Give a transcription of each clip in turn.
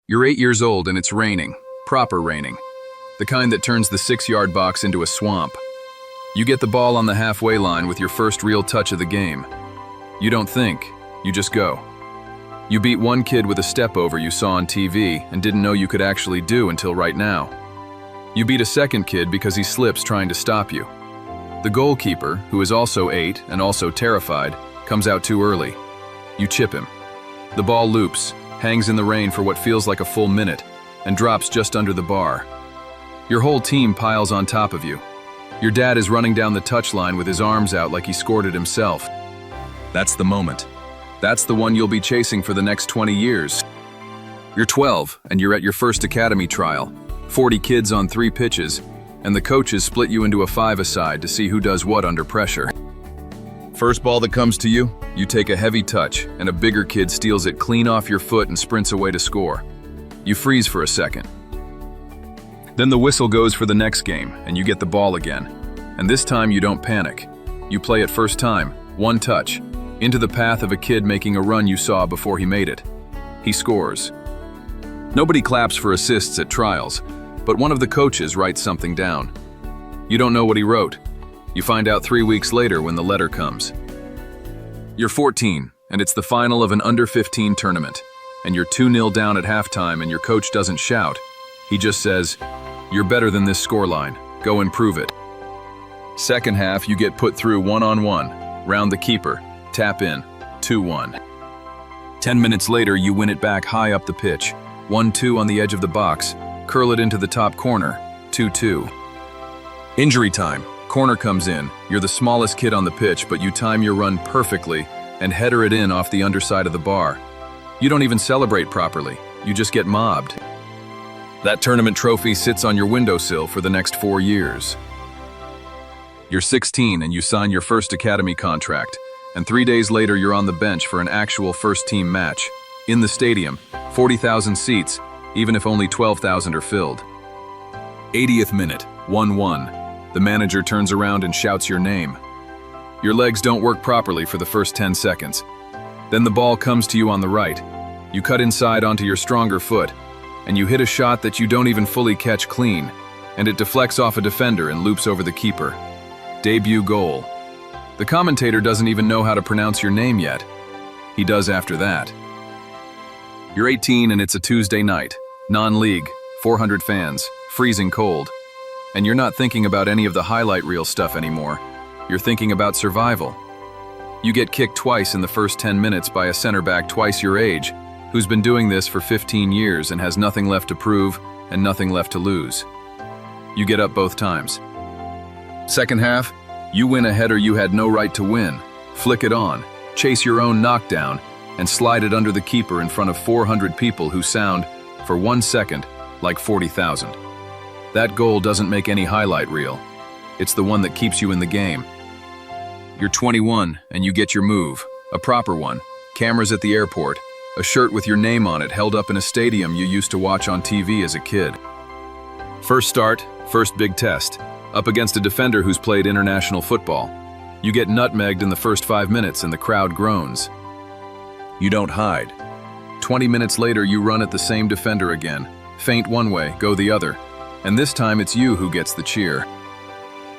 You're 8 years old and it's raining, proper raining, the kind that turns the 6-yard box into a swamp. You get the ball on the halfway line with your first real touch of the game. You don't think, you just go. You beat one kid with a step over you saw on TV and didn't know you could actually do until right now. You beat a second kid because he slips trying to stop you. The goalkeeper, who is also 8 and also terrified, comes out too early. You chip him. The ball loops, hangs in the rain for what feels like a full minute, and drops just under the bar. Your whole team piles on top of you. Your dad is running down the touchline with his arms out like he scored it himself. That's the moment. That's the one you'll be chasing for the next 20 years. You're 12, and you're at your first academy trial. 40 kids on 3 pitches, and the coaches split you into a 5-a-side to see who does what under pressure. First ball that comes to you, you take a heavy touch, and a bigger kid steals it clean off your foot and sprints away to score. You freeze for a second. Then the whistle goes for the next game, and you get the ball again. And this time you don't panic. You play it first time, one touch, into the path of a kid making a run you saw before he made it. He scores. Nobody claps for assists at trials, but one of the coaches writes something down. You don't know what he wrote. You find out 3 weeks later when the letter comes. You're 14, and it's the final of an under-15 tournament, and you're 2-0 down at halftime and your coach doesn't shout. He just says, "You're better than this scoreline. Go and prove it." Second half, you get put through one-on-one, round the keeper, tap in, 2-1. 10 minutes later, you win it back high up the pitch, 1-2 on the edge of the box, curl it into the top corner, 2-2. Injury time. Corner comes in. You're the smallest kid on the pitch, but you time your run perfectly and header it in off the underside of the bar. You don't even celebrate properly. You just get mobbed. That tournament trophy sits on your windowsill for the next 4 years. You're 16 and you sign your first academy contract, and 3 days later you're on the bench for an actual first-team match. In the stadium, 40,000 seats, even if only 12,000 are filled. 80th minute, 1-1. The manager turns around and shouts your name. Your legs don't work properly for the first 10 seconds. Then the ball comes to you on the right. You cut inside onto your stronger foot, and you hit a shot that you don't even fully catch clean, and it deflects off a defender and loops over the keeper. Debut goal. The commentator doesn't even know how to pronounce your name yet. He does after that. You're 18 and it's a Tuesday night. Non-league, 400 fans, freezing cold. And you're not thinking about any of the highlight reel stuff anymore. You're thinking about survival. You get kicked twice in the first 10 minutes by a center back twice your age, who's been doing this for 15 years and has nothing left to prove and nothing left to lose. You get up both times. Second half, you win a header you had no right to win, flick it on, chase your own knockdown, and slide it under the keeper in front of 400 people who sound, for 1 second, like 40,000. That goal doesn't make any highlight reel. It's the one that keeps you in the game. You're 21 and you get your move, a proper one, cameras at the airport, a shirt with your name on it held up in a stadium you used to watch on TV as a kid. First start, first big test, up against a defender who's played international football. You get nutmegged in the first 5 minutes and the crowd groans. You don't hide. 20 minutes later you run at the same defender again, feint one way, go the other. And this time it's you who gets the cheer.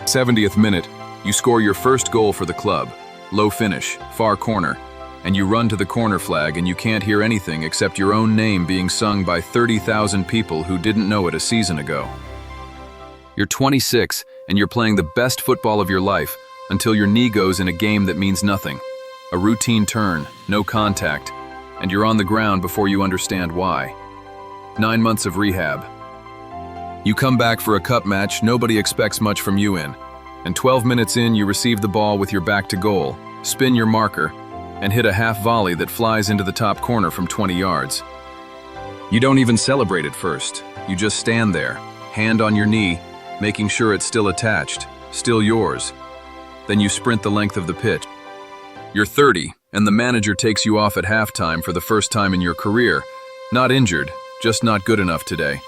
70th minute, you score your first goal for the club, low finish, far corner, and you run to the corner flag and you can't hear anything except your own name being sung by 30,000 people who didn't know it a season ago. You're 26 and you're playing the best football of your life until your knee goes in a game that means nothing. A routine turn, no contact, and you're on the ground before you understand why. 9 months of rehab. You come back for a cup match nobody expects much from you in, and 12 minutes in you receive the ball with your back to goal, spin your marker, and hit a half volley that flies into the top corner from 20 yards. You don't even celebrate at first, you just stand there, hand on your knee, making sure it's still attached, still yours. Then you sprint the length of the pitch. You're 30, and the manager takes you off at halftime for the first time in your career, not injured, just not good enough today.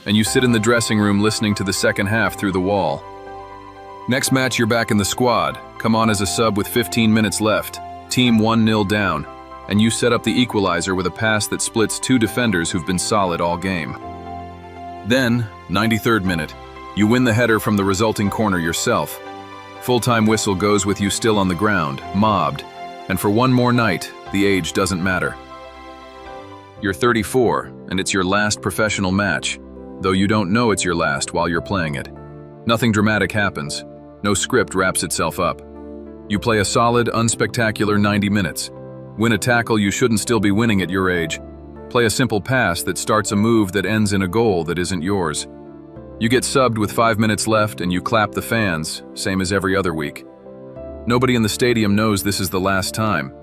And you sit in the dressing room listening to the second half through the wall. Next match you're back in the squad, come on as a sub with 15 minutes left, team 1-0 down, and you set up the equalizer with a pass that splits two defenders who've been solid all game. Then, 93rd minute, you win the header from the resulting corner yourself. Full-time whistle goes with you still on the ground, mobbed, and for one more night, the age doesn't matter. You're 34, and it's your last professional match, though you don't know it's your last while you're playing it. Nothing dramatic happens. No script wraps itself up. You play a solid, unspectacular 90 minutes. Win a tackle you shouldn't still be winning at your age. Play a simple pass that starts a move that ends in a goal that isn't yours. You get subbed with 5 minutes left and you clap the fans, same as every other week. Nobody in the stadium knows this is the last time.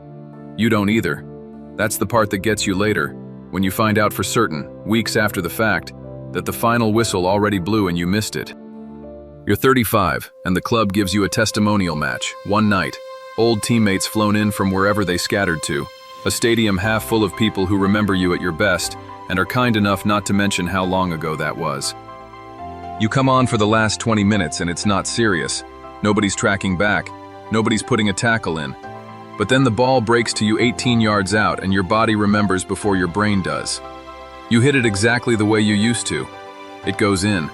You don't either. That's the part that gets you later, when you find out for certain, weeks after the fact, that the final whistle already blew and you missed it. You're 35, and the club gives you a testimonial match, one night. Old teammates flown in from wherever they scattered to. A stadium half full of people who remember you at your best and are kind enough not to mention how long ago that was. You come on for the last 20 minutes and it's not serious. Nobody's tracking back. Nobody's putting a tackle in. But then the ball breaks to you 18 yards out and your body remembers before your brain does. You hit it exactly the way you used to. It goes in.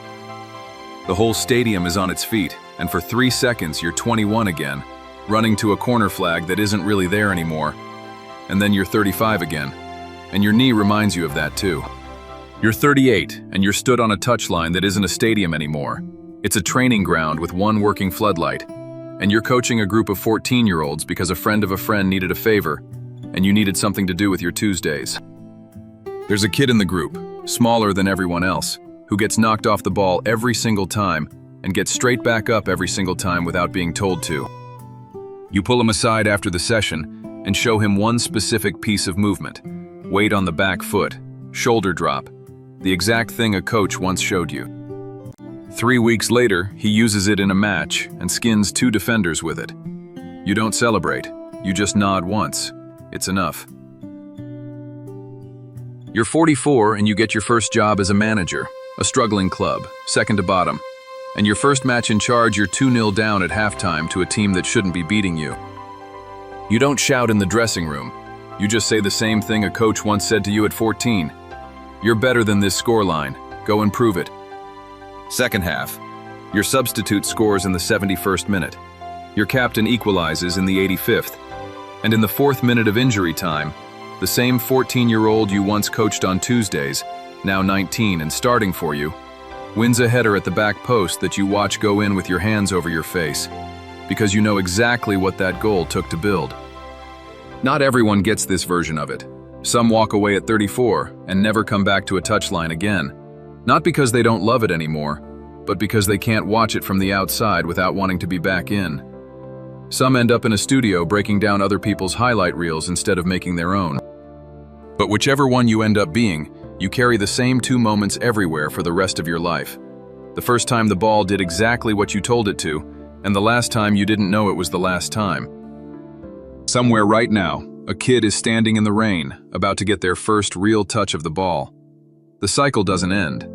The whole stadium is on its feet, and for 3 seconds you're 21 again, running to a corner flag that isn't really there anymore. And then you're 35 again, and your knee reminds you of that too. You're 38, and you're stood on a touchline that isn't a stadium anymore. It's a training ground with one working floodlight, and you're coaching a group of 14-year-olds because a friend of a friend needed a favor, and you needed something to do with your Tuesdays. There's a kid in the group, smaller than everyone else, who gets knocked off the ball every single time and gets straight back up every single time without being told to. You pull him aside after the session and show him one specific piece of movement: weight on the back foot, shoulder drop, the exact thing a coach once showed you. 3 weeks later, he uses it in a match and skins 2 defenders with it. You don't celebrate, you just nod once. It's enough. You're 44 and you get your first job as a manager, a struggling club, second to bottom. And your first match in charge, you're 2-0 down at halftime to a team that shouldn't be beating you. You don't shout in the dressing room. You just say the same thing a coach once said to you at 14. You're better than this scoreline. Go and prove it. Second half. Your substitute scores in the 71st minute. Your captain equalizes in the 85th. And in the 4th minute of injury time, the same 14-year-old you once coached on Tuesdays, now 19 and starting for you, wins a header at the back post that you watch go in with your hands over your face, because you know exactly what that goal took to build. Not everyone gets this version of it. Some walk away at 34 and never come back to a touchline again, not because they don't love it anymore, but because they can't watch it from the outside without wanting to be back in. Some end up in a studio breaking down other people's highlight reels instead of making their own. But whichever one you end up being, you carry the same 2 moments everywhere for the rest of your life. The first time the ball did exactly what you told it to, and the last time you didn't know it was the last time. Somewhere right now, a kid is standing in the rain, about to get their first real touch of the ball. The cycle doesn't end.